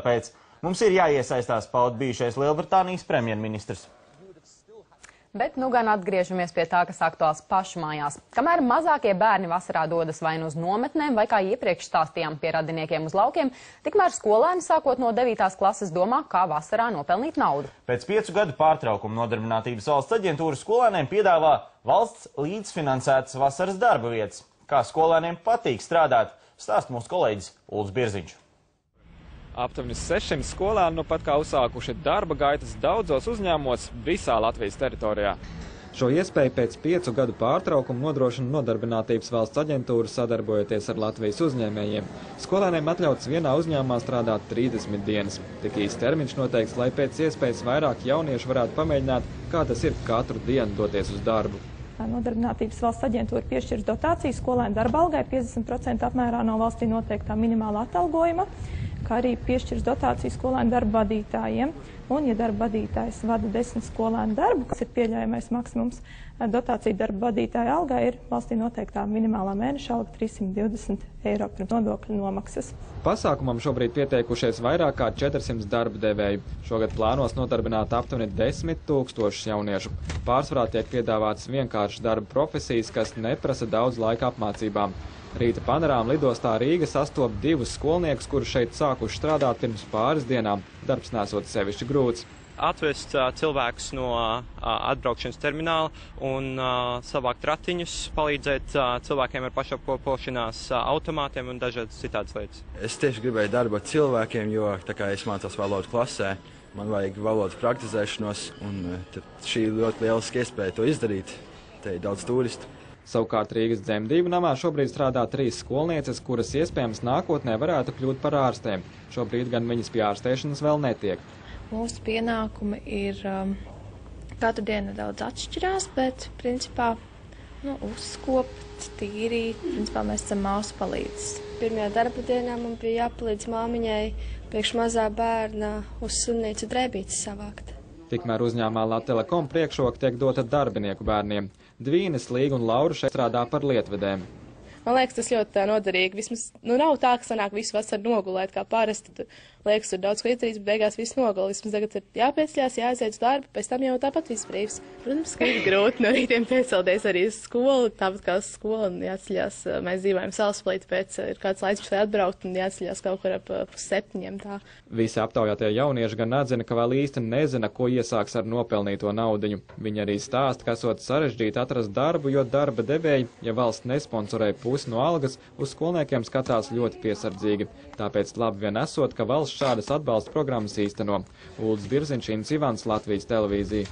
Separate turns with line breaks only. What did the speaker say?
Tāpēc mums ir jāiesaistās, pauda bijušais Lielbritānijas premjerministrs.
Bet nu gan atgriežamies pie tā, kas aktuāls pašu mājās. Kamēr mazākie bērni vasarā dodas vai nu uz nometnēm, vai kā iepriekš stāstījām pie radiniekiem uz laukiem, tikmēr skolēni sākot no 9. klases domā, kā vasarā nopelnīt naudu.
Pēc 5 gadu pārtraukuma Nodarbinātības valsts aģentūra skolēniem piedāvā valsts līdzfinansētas vasaras darba vietas. Kā skolēniem patīk strādāt, stāst mūsu kolēģis Uldis Birziņš.
Aptuveni 600 skolēni nu pat kā uzsākuši darba gaitas daudzos uzņēmumos visā Latvijas teritorijā. Šo iespēju pēc 5 gadu pārtraukuma nodrošina Nodarbinātības valsts aģentūra sadarbojoties ar Latvijas uzņēmējiem. Skolēniem atļauts vienā uzņēmumā strādāt 30 dienas. Tik īsts termiņš noteikts, lai pēc iespējas vairāk jauniešu varētu pamēģināt, kā tas ir katru dienu doties uz darbu.
Nodarbinātības valsts aģentūra piešķirs dotāciju skolēnu darba algai 50% apmērā no valstī noteiktā minimāla atalgojuma, kā arī piešķirs dotāciju skolēnu darba vadītājiem. Un, ja darba vadītājs vada 10 skolēnu darbu, kas ir pieļaujamais maksimums, dotācija darba vadītāja algā ir valstī noteiktā minimālā mēneša alga 320 eiro pirms nodokļu nomaksas. Pasākumam šobrīd pieteikušies vairāk kā 400 darba devēju. Šogad plānos nodarbināt aptuveni 10 000 jauniešu. Pārsvarā tiek piedāvātas vienkāršas darba profesijas, kas neprasa daudz laika apmācībām. Rīta panorāma lidostā Rīga sastop 2 skolniekus, kuri šeit sākuši strādāt pirms pāris dienām. Darbs nesot sevišķi grūts.
Atvest cilvēkus no atbraukšanas termināla un savākt ratiņus, palīdzēt cilvēkiem ar pašapkalpošanās automātiem un dažādas citādas lietas.
Es tieši gribēju darbu ar cilvēkiem, jo tā kā es mācos valodu klasē, man vajag valodas praktizēšanos, un šī ir ļoti lieliska iespēja to izdarīt. Te ir daudz turistu.
Savukārt Rīgas dzemdību namā šobrīd strādā 3 skolnieces, kuras iespējams nākotnē varētu kļūt par ārstēm. Šobrīd gan viņas pie ārstēšanas vēl netiek.
Mūsu pienākumi ir katru dienu nedaudz atšķirās, bet principā uzskopt, tīrīt, principā mēs esam māsu palīdzes.
Pirmajā darba dienā man bija jāpalīdz māmiņai priekš mazā bērna uz slimnīcu drēbītes savākt.
Tikmēr uzņēmumā Latelekom priekšroka tiek dota darbinieku bērniem. Dvīnes, Līga un Laura šeit strādā par lietvedēm.
Man liekas, tas ļoti noderīgi. Vismaz nav tā, ka sanāk visu vasaru nogulēt kā parasti. Tad liekas, tur daudz ko izdarīt, bet beigās viss nogulē. Vismaz tagad ir jāpieceļās, jāaiziet uz darbu, pēc tam jau tāpat viss brīvs. Protams, ka ir grūti no rītiem piecelties arī uz skolu, tāpat kā uz skolu un jāceļās. Mēs dzīvojam Salaspilī, tāpēc ir kāds laiks, lai atbraukt un jāceļās kaut kur ap 7. tā.
Visi aptaujātie jaunieši gan atzina, ka vēl īsti nezina, ko iesāks ar nopelnīto naudiņu. Viņi arī stāsta, ka esot sarežģīti atrast darbu, jo darba devēji, ja valsts nesponsorē pusi no algas, uz skolniekiem skatās ļoti piesardzīgi. Tāpēc labi vien esot, ka valsts šādas atbalsta programmas īsteno. Uldis Birziņš, Ivans, Latvijas televīzija.